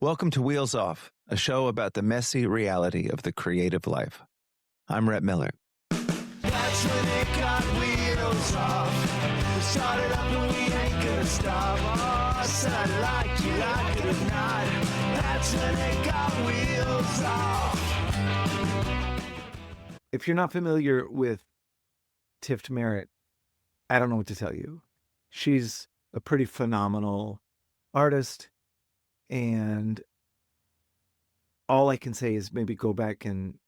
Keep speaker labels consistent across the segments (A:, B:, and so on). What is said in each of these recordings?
A: Welcome to Wheels Off, a show about the messy reality of the creative life. I'm Rhett Miller.
B: That's when it got wheels off. We started up and we ain't gonna stop. Oh, said I like it or not. That's when it got wheels off.
C: If you're not familiar with Tift Merritt, I don't know what to tell you. She's a pretty phenomenal artist, and all I can say is maybe go back and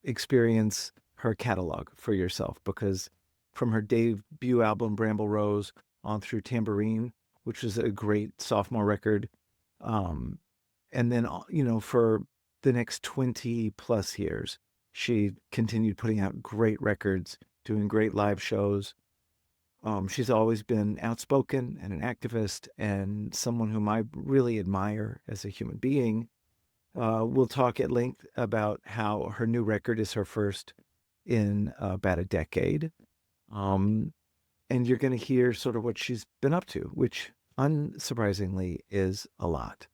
C: experience her catalog for yourself, because from her debut album Bramble Rose on through Tambourine, which was a great sophomore record, and then for the next 20 plus years she continued putting out great records, doing great live shows. She's always been outspoken and an activist and someone whom I really admire as a human being. We'll talk at length about how her new record is her first in about a decade. And you're going to hear sort of what she's been up to, which unsurprisingly is a lot.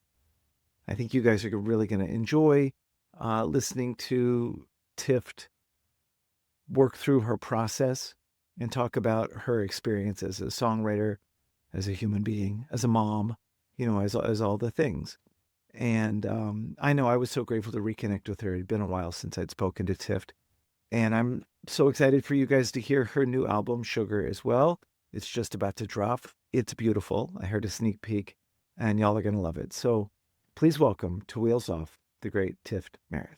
C: I think you guys are really going to enjoy listening to Tift work through her process and talk about her experience as a songwriter, as a human being, as a mom, as all the things. And I know I was so grateful to reconnect with her. It had been a while since I'd spoken to Tift. And I'm so excited for you guys to hear her new album, Sugar, as well. It's just about to drop. It's beautiful. I heard a sneak peek, and y'all are going to love it. So please welcome to Wheels Off, the great Tift Merritt.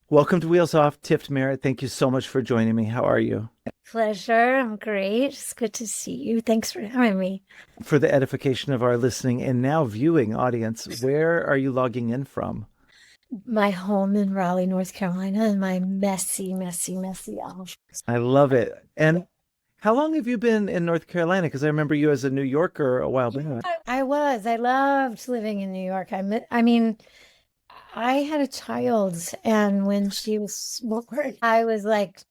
C: Welcome to Wheels Off, Tift Merritt. Thank you so much for joining me. How are you?
D: Pleasure. I'm great. It's good to see you. Thanks for having me.
C: For the edification of our listening and now viewing audience, where are you logging in from?
D: My home in Raleigh, North Carolina, and my messy house.
C: I love it. And how long have you been in North Carolina? Because I remember you as a New Yorker a while back.
D: I loved living in New York. I had a child, and when she was born, I was like,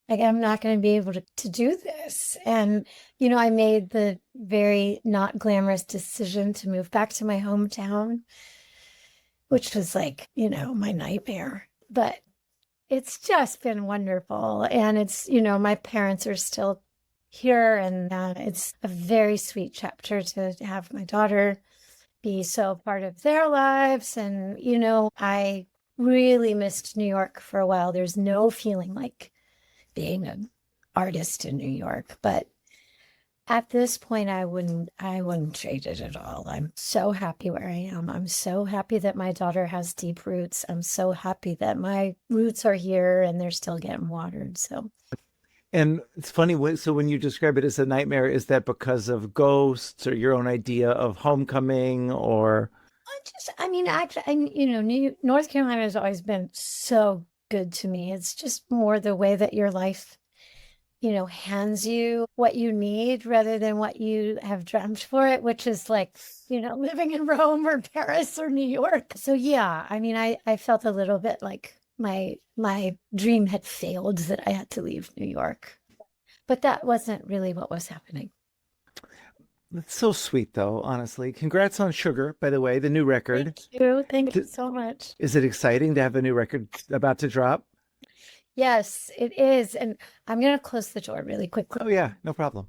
D: I'm not going to be able to do this. And, I made the very not glamorous decision to move back to my hometown, which was like, my nightmare. But it's just been wonderful. And it's, my parents are still here, and it's a very sweet chapter to have my daughter be so part of their lives. And, I really missed New York for a while. There's no feeling like being an artist in New York, but at this point, I wouldn't trade it at all. I'm so happy where I am. I'm so happy that my daughter has deep roots. I'm so happy that my roots are here and they're still getting watered. So.
C: And it's funny, so when you describe it as a nightmare, is that because of ghosts or your own idea of homecoming, or?
D: North Carolina has always been so good to me. It's just more the way that your life, hands you what you need rather than what you have dreamt for it, which is like, living in Rome or Paris or New York. So yeah, I felt a little bit like my dream had failed, that I had to leave New York. But that wasn't really what was happening.
C: That's so sweet, though, honestly. Congrats on Sugar, by the way, the new record.
D: Thank you. Thank you so much.
C: Is it exciting to have a new record about to drop?
D: Yes, it is. And I'm going to close the door really quickly.
C: Oh, yeah, no problem.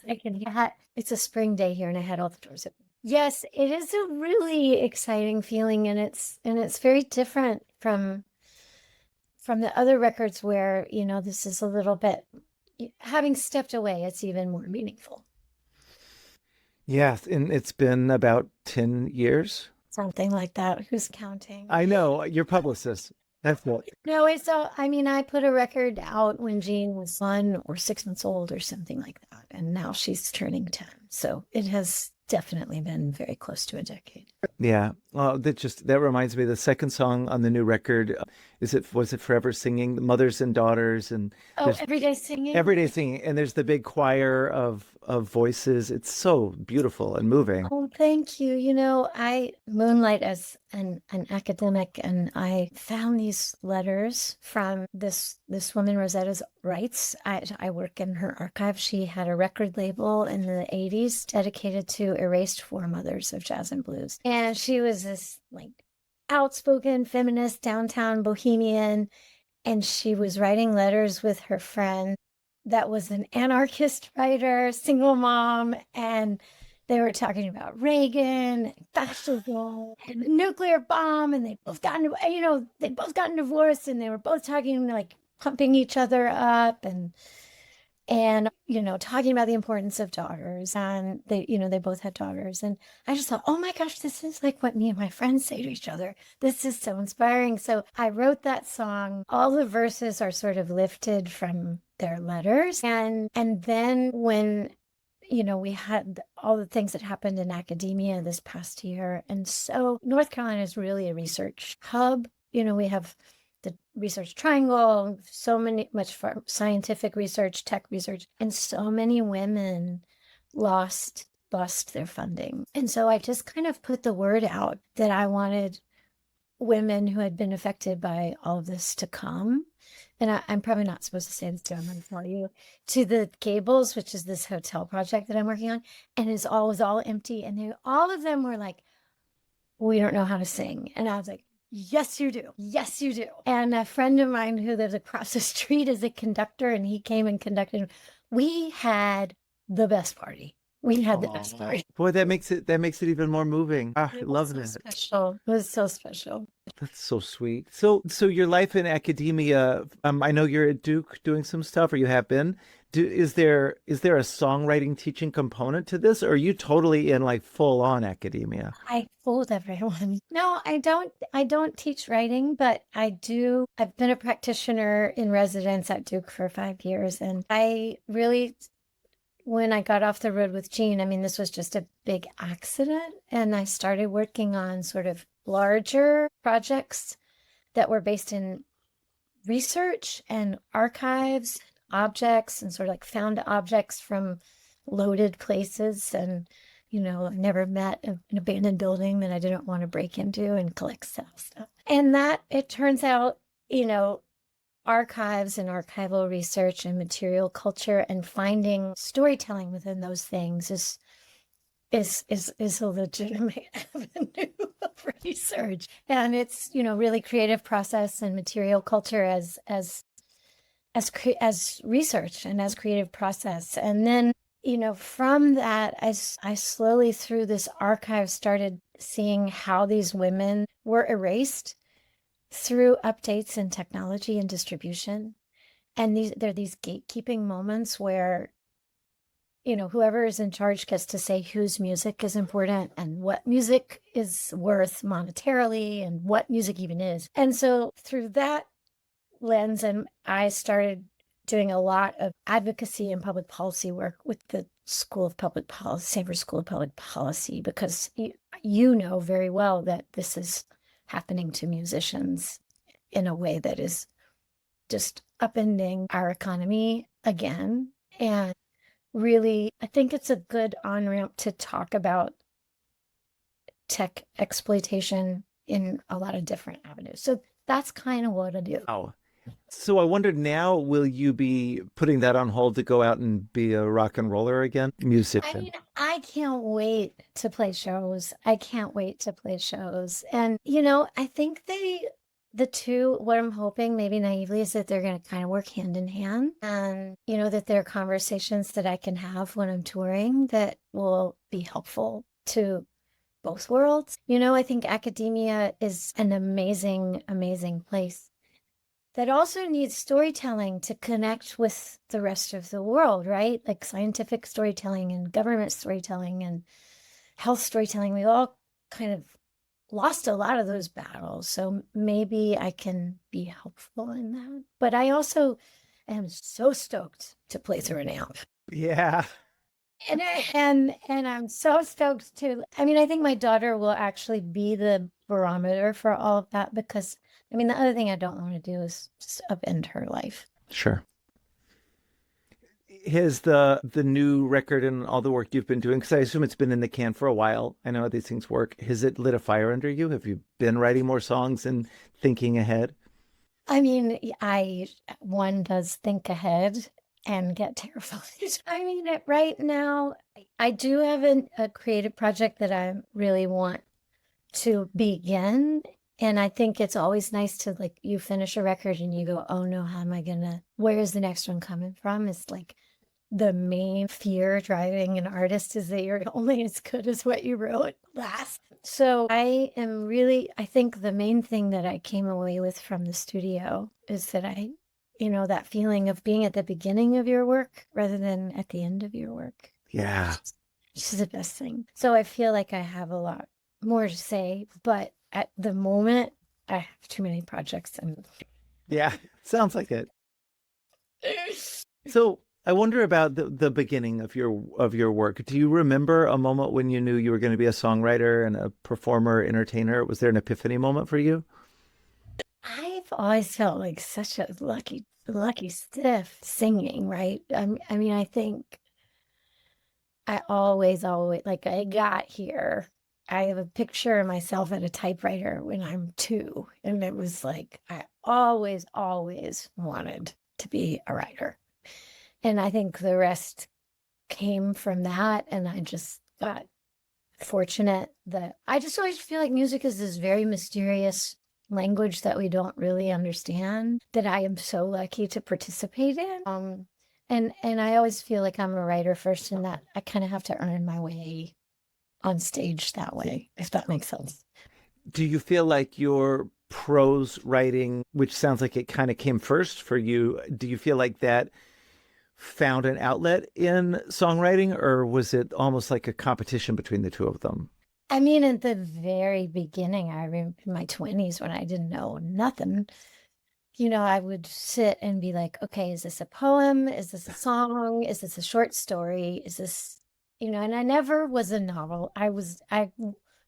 D: It's a spring day here, and I had all the doors open. Yes, it is a really exciting feeling, and it's very different from the other records where, this is a little bit, having stepped away, it's even more meaningful.
C: Yes, and it's been about 10 years.
D: Something like that. Who's counting?
C: I know, your publicist. That's what.
D: No, I put a record out when Jean was 1 or 6 months old or something like that. And now she's turning 10. So it has definitely been very close to a decade.
C: Yeah. Well, that reminds me, the second song on the new record, was it Forever Singing, Mothers and Daughters, and
D: Everyday Singing.
C: Everyday Singing, and there's the big choir of voices. It's so beautiful and moving.
D: Oh, thank you. I moonlight as an academic, and I found these letters from this woman, Rosetta Wrights. I work in her archive. She had a record label in the 80s. piece dedicated to erased foremothers of jazz and blues. And she was this like outspoken feminist downtown bohemian. And she was writing letters with her friend that was an anarchist writer, single mom. And they were talking about Reagan, and fascism, and the nuclear bomb. And they both gotten divorced, and they were both talking, like pumping each other up and talking about the importance of daughters. And they both had daughters. And I just thought, oh my gosh, this is like what me and my friends say to each other. This is so inspiring. So I wrote that song. All the verses are sort of lifted from their letters. And then when, we had all the things that happened in academia this past year. And so North Carolina is really a research hub. We have the research triangle, much for scientific research, tech research, and so many women lost their funding. And so I just kind of put the word out that I wanted women who had been affected by all of this to come. And I'm probably not supposed to say this, so I'm going to tell you, to the Gables, which is this hotel project that I'm working on, and it was all empty. And all of them were like, we don't know how to sing. And I was like, yes, you do. Yes, you do. And a friend of mine who lives across the street is a conductor, and he came and conducted. We had the best party. We had the best party.
C: Boy, that makes it even more moving. I love that.
D: Special. It was so special.
C: That's so sweet. So your life in academia, I know you're at Duke doing some stuff, or you have been. Is there a songwriting teaching component to this, or are you totally in like full on academia?
D: I fooled everyone. No, I don't teach writing, but I do. I've been a practitioner in residence at Duke for 5 years, and I really, when I got off the road with Gene, I mean, this was just a big accident, and I started working on sort of larger projects that were based in research and archives, objects, and sort of like found objects from loaded places. And, I've never met an abandoned building that I didn't want to break into and collect stuff. And that, it turns out, archives and archival research and material culture and finding storytelling within those things is a legitimate avenue of research. And it's, really creative process and material culture as research and as creative process. And then, from that, I slowly through this archive started seeing how these women were erased through updates in technology and distribution. And there are these gatekeeping moments where, whoever is in charge gets to say whose music is important and what music is worth monetarily and what music even is. And so through that lens, and I started doing a lot of advocacy and public policy work with the School of Public Policy, Sanford School of Public Policy, because you know very well that this is happening to musicians in a way that is just upending our economy again. And really, I think it's a good on-ramp to talk about tech exploitation in a lot of different avenues. So that's kind of what I do.
C: Oh, so I wondered, now, will you be putting that on hold to go out and be a rock and roller again? Musician.
D: I mean, I can't wait to play shows. And, I think the two, what I'm hoping maybe naively is that they're going to kind of work hand in hand, and, that there are conversations that I can have when I'm touring that will be helpful to both worlds. I think academia is an amazing, amazing place that also needs storytelling to connect with the rest of the world, right? Like scientific storytelling and government storytelling and health storytelling. We all kind of lost a lot of those battles. So maybe I can be helpful in that. But I also am so stoked to play through an amp.
C: Yeah.
D: And I'm so stoked to, I think my daughter will actually be the barometer for all of that, because the other thing I don't want to do is just upend her life.
C: Sure. Has the new record and all the work you've been doing, because I assume it's been in the can for a while, I know how these things work, has it lit a fire under you? Have you been writing more songs and thinking ahead?
D: One does think ahead. and get terrified. I mean, right now, I do have a creative project that I really want to begin. And I think it's always nice to, like, you finish a record and you go, oh no, how am I where is the next one coming from? It's like the main fear driving an artist is that you're only as good as what you wrote last. So I think the main thing that I came away with from the studio is that that feeling of being at the beginning of your work rather than at the end of your work.
C: Yeah.
D: Which is the best thing. So I feel like I have a lot more to say, but at the moment I have too many projects and
C: Yeah, sounds like it. So I wonder about the beginning of your work. Do you remember a moment when you knew you were going to be a songwriter and a performer, entertainer? Was there an epiphany moment for you?
D: I've always felt like such a lucky stiff singing, right? I mean, I think I always, like, I got here. I have a picture of myself at a typewriter when I'm 2, and it was like I always wanted to be a writer. And I think the rest came from that, and I just got fortunate that I just always feel like music is this very mysterious language that we don't really understand, that I am so lucky to participate in. And I always feel like I'm a writer first, and that I kind of have to earn my way on stage that way, if that makes sense.
C: Do you feel like your prose writing, which sounds like it kind of came first for you, do you feel like that found an outlet in songwriting, or was it almost like a competition between the two of them?
D: I mean, at the very beginning, I remember in my 20s when I didn't know nothing, I would sit and be like, okay, is this a poem? Is this a song? Is this a short story? Is this, and I never was a novel. I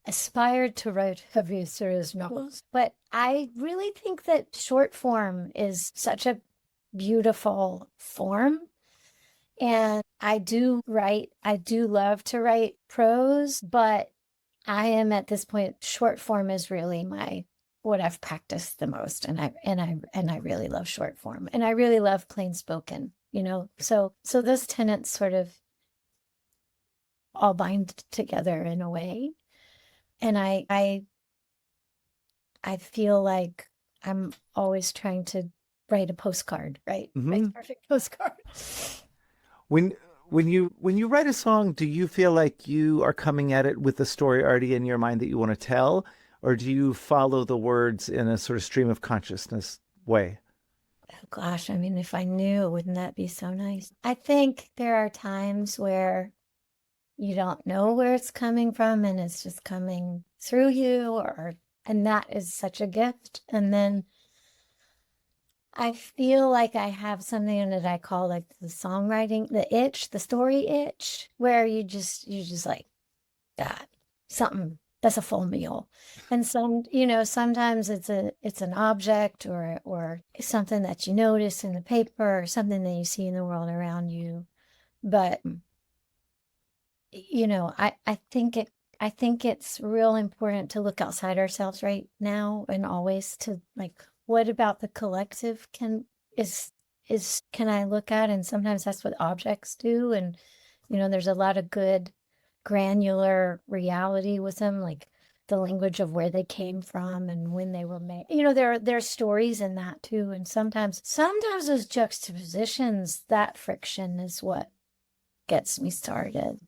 D: aspired to write heavy, serious novels, but I really think that short form is such a beautiful form. And I do love to write prose, but I am at this point, short form is really what I've practiced the most. And I really love short form, and I really love plain spoken, so those tenets sort of all bind together in a way. And I feel like I'm always trying to write a postcard, right?
C: Mm-hmm.
D: Write a perfect postcard.
C: When you write a song, do you feel like you are coming at it with the story already in your mind that you want to tell, or do you follow the words in a sort of stream of consciousness way?
D: Oh gosh, I mean, if I knew, wouldn't that be so nice? I think there are times where you don't know where it's coming from and it's just coming through you, and that is such a gift. And then I feel like I have something that I call like the songwriting, the story itch, where you just like that, something that's a full meal. And sometimes it's an object or something that you notice in the paper or something that you see in the world around you. But, I think it's real important to look outside ourselves right now, and always to, like, what about the collective can I look at? And sometimes that's what objects do. And, there's a lot of good granular reality with them, like the language of where they came from and when they were made. There's stories in that too. And sometimes those juxtapositions, that friction is what gets me started.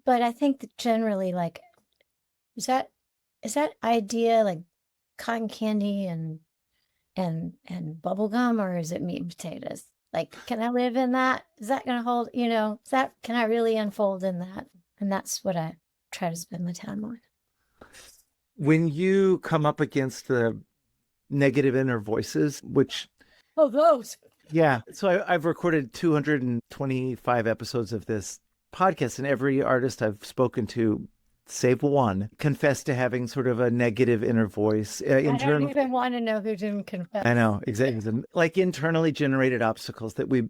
D: But I think that generally, like, is that idea like cotton candy and bubble gum, or is it meat and potatoes? Like, can I live in that? Is that going to hold, can I really unfold in that? And that's what I try to spend my time on.
C: When you come up against the negative inner voices, which...
D: Oh, those.
C: Yeah. So I've recorded 225 episodes of this podcast, and every artist I've spoken to, save one, confessed to having sort of a negative inner voice.
D: I don't even want to know who didn't confess.
C: I know, exactly. Like internally generated obstacles that we,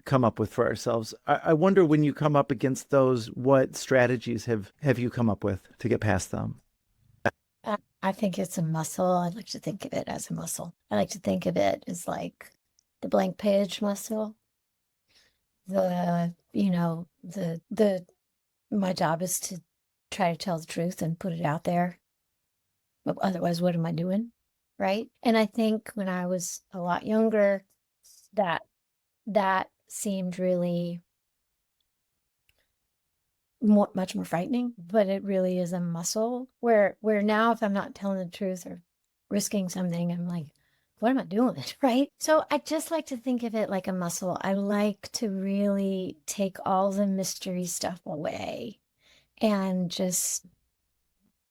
C: come up with for ourselves. I wonder, when you come up against those, what strategies have you come up with to get past them?
D: I think it's a muscle. I like to think of it as a muscle. I like to think of it as like the blank page muscle. my job is to try to tell the truth and put it out there. But otherwise, what am I doing? Right. And I think when I was a lot younger, that seemed really much more frightening, but it really is a muscle where now if I'm not telling the truth or risking something, I'm like, what am I doing? Right. So I just like to think of it like a muscle. I like to really take all the mystery stuff away and just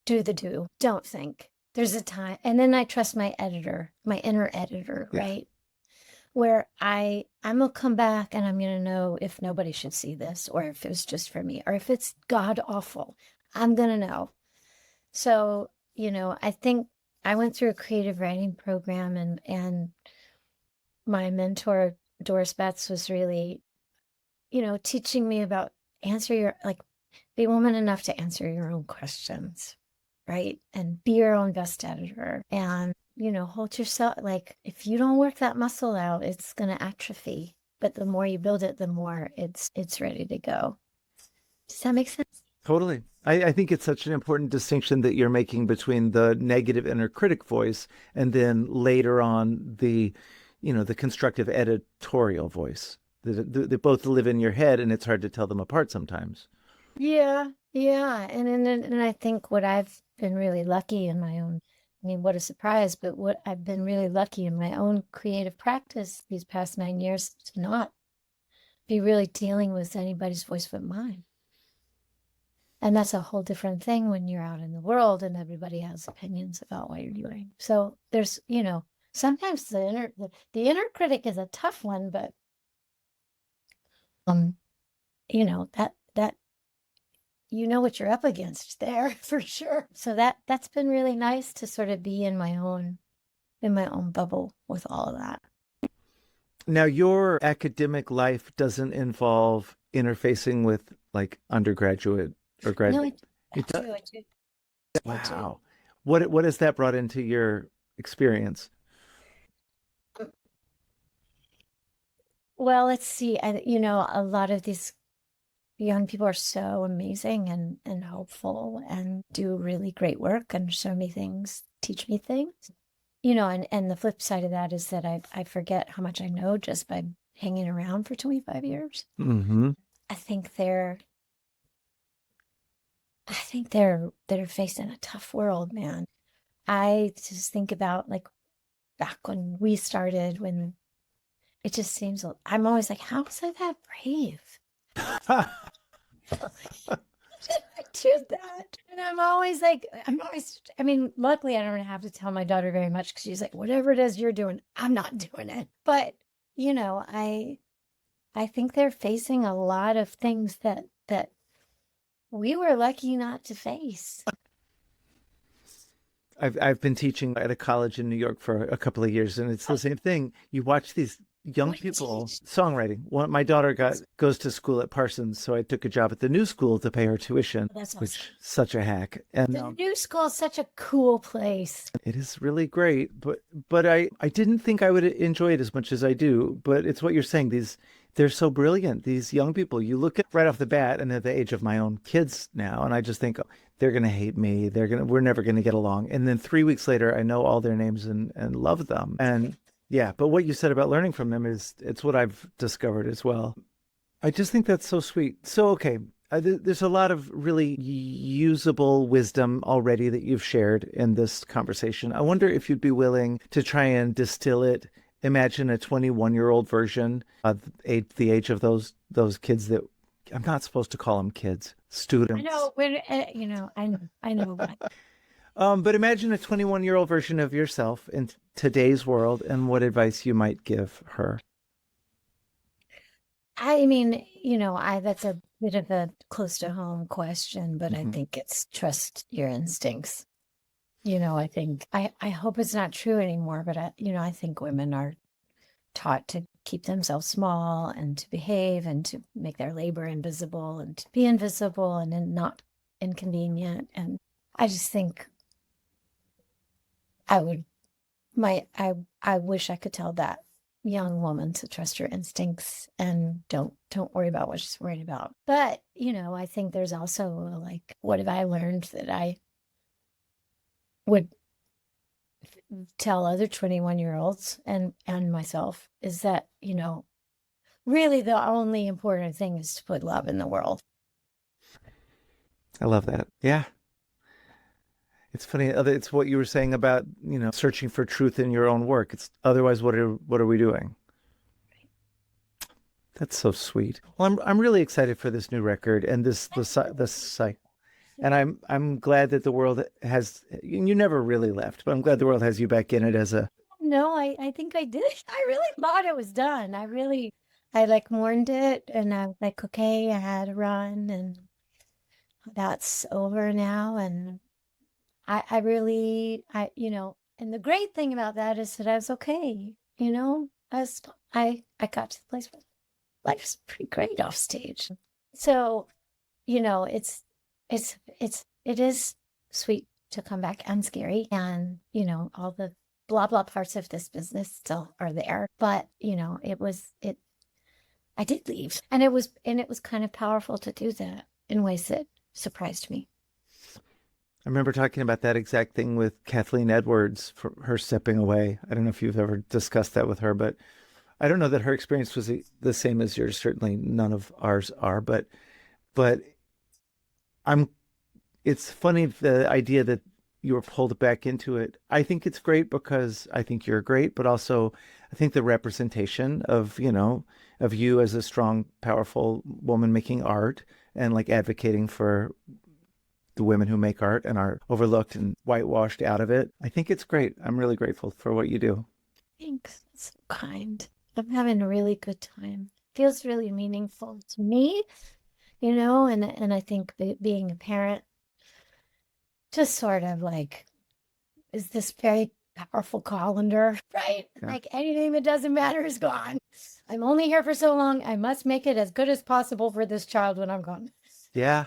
D: do the do. Don't think. There's a time. And then I trust my editor, my inner editor,
C: Yeah.
D: right? Where I'm gonna come back and I'm gonna know if nobody should see this or if it was just for me or if it's god awful. I'm gonna know. So, I think I went through a creative writing program and my mentor, Doris Betts, was really, teaching me about be a woman enough to answer your own questions, right? And be your own best editor and, hold yourself, like, if you don't work that muscle out, it's going to atrophy. But the more you build it, the more it's ready to go. Does that make sense?
C: Totally. I think it's such an important distinction that you're making between the negative inner critic voice and then later on the constructive editorial voice. They both live in your head and it's hard to tell them apart sometimes.
D: Yeah. Yeah. And I think what I've been really lucky in my own, I mean, what a surprise, but what I've been really lucky in my own creative practice these past 9 years to not be really dealing with anybody's voice but mine. And that's a whole different thing when you're out in the world and everybody has opinions about what you're doing. So there's, sometimes the inner critic is a tough one, but that what you're up against there for sure. So that's been really nice to sort of be in my own bubble with all of that.
C: Now, your academic life doesn't involve interfacing with like undergraduate or
D: No,
C: graduate.
D: I
C: It does.
D: do. I do.
C: Wow. What has that brought into your experience?
D: Well, let's see. A lot of these young people are so amazing and hopeful and do really great work and show me things, teach me things. And the flip side of that is that I forget how much I know just by hanging around for 25 years.
C: Mm-hmm.
D: I think they're facing a tough world, man. I just think about like back when we started, when it just seems, I'm always like, how was I that brave? I did that. And I mean, luckily I don't have to tell my daughter very much because she's like, whatever it is you're doing, I'm not doing it. But, I think they're facing a lot of things that we were lucky not to face.
C: I've been teaching at a college in New York for a couple of years, and it's the same thing. You watch these young
D: What do you
C: people
D: teach?
C: songwriting. My daughter goes to school at Parsons, so I took a job at the new school to pay her tuition,
D: That's awesome.
C: which such a hack. And
D: The new school is such a cool place.
C: it is really great, but I didn't think I would enjoy it as much as I do. But it's what you're saying. They're so brilliant. These young people, you look at right off the bat, and at the age of my own kids now, and I just think, oh, they're gonna hate me. We're never gonna get along. And then 3 weeks later, I know all their names and love them. And yeah, but what you said about learning from them it's what I've discovered as well. I just think that's so sweet. So okay, there's a lot of really usable wisdom already that you've shared in this conversation. I wonder if you'd be willing to try and distill it. Imagine a 21-year-old version of the age of those kids that I'm not supposed to call them kids, students.
D: I know, I know.
C: But imagine a 21-year-old version of yourself in today's world and what advice you might give her.
D: I mean, that's a bit of a close to home question, but I think it's trust your instincts. I think I hope it's not true anymore, but I think women are taught to keep themselves small and to behave and to make their labor invisible and to be invisible and then not inconvenient. And I just think I wish I could tell that young woman to trust her instincts and don't worry about what she's worried about. But, I think there's also like, what have I learned that I would tell other 21-year-olds and myself is that, really the only important thing is to put love in the world.
C: I love that. Yeah. It's funny. It's what you were saying about, searching for truth in your own work. It's otherwise, what are we doing? That's so sweet. Well, I'm really excited for this new record and the site. And I'm glad that the world has, you never really left, but I'm glad the world has you back in it as a.
D: No, I think I did. I really thought it was done. I like mourned it and I was like, okay, I had a run and that's over now. And I really, and the great thing about that is that I was okay, I got to the place where life's pretty great off stage. So, it is sweet to come back and scary. And, all the blah, blah parts of this business still are there. But, I did leave. And it was kind of powerful to do that in ways that surprised me.
C: I remember talking about that exact thing with Kathleen Edwards for her stepping away. I don't know if you've ever discussed that with her, but I don't know that her experience was the same as yours. Certainly none of ours are, but it's funny the idea that you were pulled back into it. I think it's great because I think you're great, but also I think the representation of you as a strong, powerful woman making art and like advocating for the women who make art and are overlooked and whitewashed out of it. I think it's great. I'm really grateful for what you do.
D: Thanks. That's so kind. I'm having a really good time. Feels really meaningful to me, and I think being a parent just sort of like is this very powerful colander, right? Yeah. Like anything that doesn't matter is gone. I'm only here for so long. I must make it as good as possible for this child when I'm gone.
C: Yeah.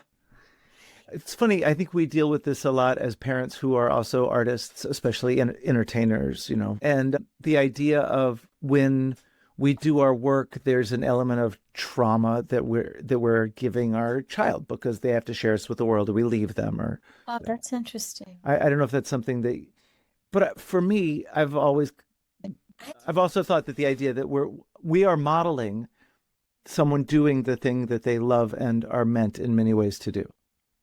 C: It's funny. I think we deal with this a lot as parents who are also artists, especially entertainers, and the idea of when we do our work, there's an element of trauma that we're giving our child because they have to share us with the world or we leave them or.
D: Oh, that's interesting.
C: I don't know if that's something that, but for me, I've also thought that the idea that we are modeling someone doing the thing that they love and are meant in many ways to do.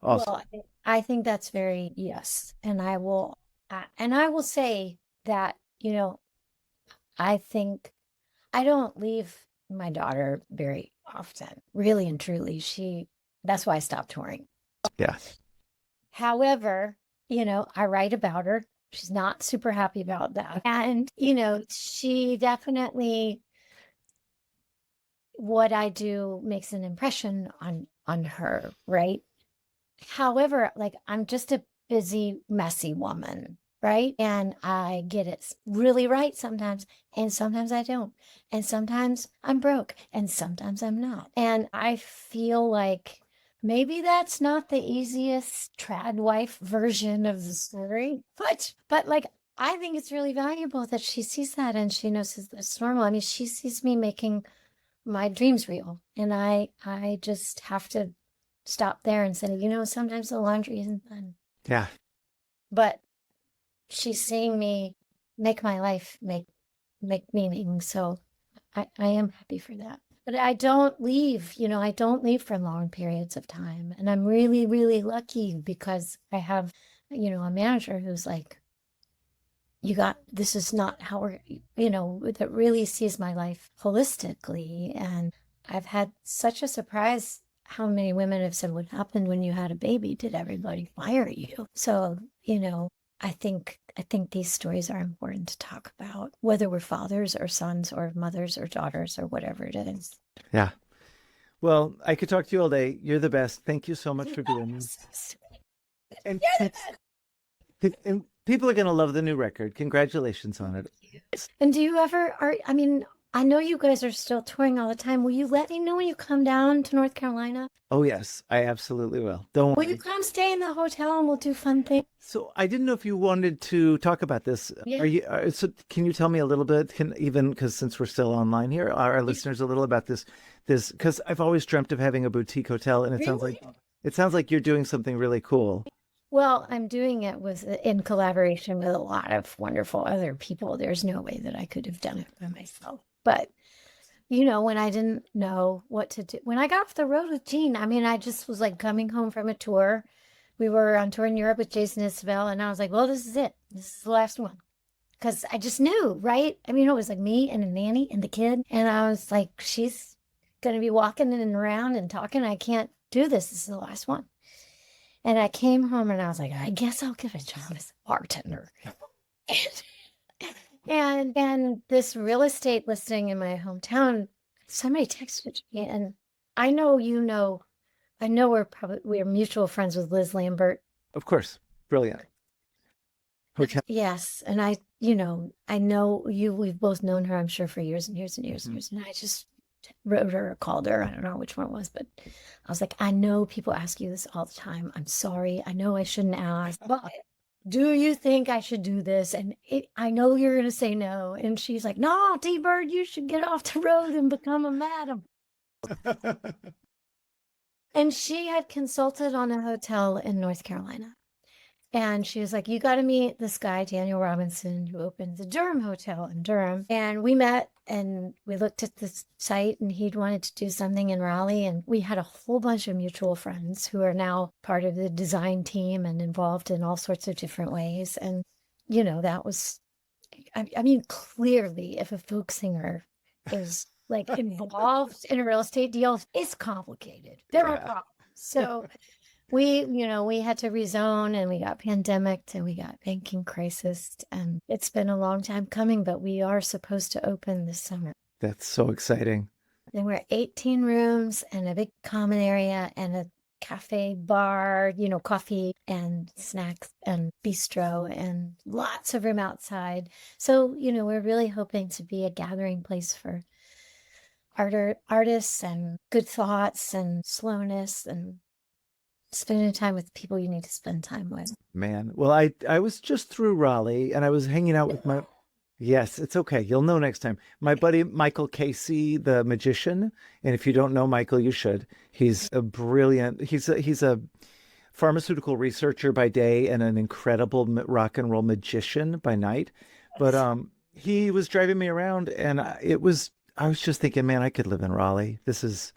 C: Also.
D: Well, I think that's very, yes. And I will say that, I think I don't leave my daughter very often, really and truly. That's why I stopped touring.
C: Yes.
D: However, I write about her. She's not super happy about that. And, she definitely, what I do makes an impression on her, right? However, like I'm just a busy, messy woman, right? And I get it really right sometimes, and sometimes I don't. And sometimes I'm broke, and sometimes I'm not. And I feel like maybe that's not the easiest trad wife version of the story, but like I think it's really valuable that she sees that and she knows it's normal. I mean, she sees me making my dreams real, and I just have to stop there and say, sometimes the laundry isn't done.
C: Yeah.
D: But she's seeing me make my life make meaning. So I am happy for that. But I don't leave, I don't leave for long periods of time. And I'm really, really lucky because I have, a manager who's like, this is not how we're, that really sees my life holistically. And I've had such a surprise how many women have said, what happened when you had a baby? Did everybody fire you? So, I think these stories are important to talk about, whether we're fathers or sons or mothers or daughters or whatever it is.
C: Yeah. Well, I could talk to you all day. You're the best. Thank you so much for doing this. And people are going to love the new record. Congratulations on it.
D: And do you ever, I know you guys are still touring all the time. Will you let me know when you come down to North Carolina?
C: Oh, yes, I absolutely will. Don't
D: Will you
C: worry.
D: come stay in the hotel and we'll do fun things?
C: So I didn't know if you wanted to talk about this.
D: Yeah.
C: Are you? So can you tell me a little bit? Even because since we're still online here, our listeners a little about this because I've always dreamt of having a boutique hotel, and
D: Really?
C: it sounds like you're doing something really cool.
D: Well, I'm doing it in collaboration with a lot of wonderful other people. There's no way that I could have done it by myself. But, when I didn't know what to do, when I got off the road with Gene, I mean, I just was like coming home from a tour. We were on tour in Europe with Jason Isbell, and I was like, well, this is it. This is the last one. Because I just knew, right? I mean, it was like me and a nanny and the kid. And I was like, she's going to be walking in and around and talking. I can't do this. This is the last one. And I came home and I was like, I guess I'll give a job as a bartender. And this real estate listing in my hometown, somebody texted me, and I know we're mutual friends with Liz Lambert.
C: Of course, brilliant. Hotel.
D: Yes, and I know you. We've both known her, I'm sure, for years and years and years and years. And I just wrote her or called her. I don't know which one it was, but I was like, I know people ask you this all the time. I'm sorry. I know I shouldn't ask, but do you think I should do this? And I know you're going to say no. And she's like, no, T-Bird, you should get off the road and become a madam. And she had consulted on a hotel in North Carolina. And she was like, you got to meet this guy, Daniel Robinson, who opened the Durham Hotel in Durham. And we met and we looked at the site, and he'd wanted to do something in Raleigh. And we had a whole bunch of mutual friends who are now part of the design team and involved in all sorts of different ways. And, that was, I mean, clearly, if a folk singer is like involved in a real estate deal, it's complicated. There are problems. So we had to rezone, and we got pandemic, and we got banking crisis, and it's been a long time coming, but we are supposed to open this summer.
C: That's so exciting.
D: And we're 18 rooms and a big common area and a cafe bar, coffee and snacks and bistro and lots of room outside. So, we're really hoping to be a gathering place for artists and good thoughts and slowness and spending time with people you need to spend time with.
C: Man, well, I was just through Raleigh, and I was hanging out with my. Yes, it's okay. You'll know next time. My buddy Michael Casey, the magician, and if you don't know Michael, you should. He's a brilliant. He's a pharmaceutical researcher by day and an incredible rock and roll magician by night. But he was driving me around, and I was just thinking, man, I could live in Raleigh. It's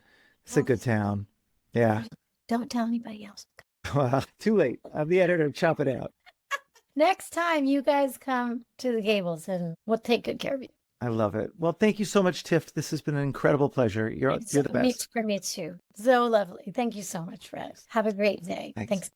C: a good town. Yeah.
D: Don't tell anybody else.
C: Well, too late. I'm the editor. Chop it out.
D: Next time you guys come to the Gables, and we'll take good care of you.
C: I love it. Well, thank you so much, Tiff. This has been an incredible pleasure. You're the best.
D: For me too. So lovely. Thank you so much, Rhett. Have a great day.
C: Thanks.
D: Thanks.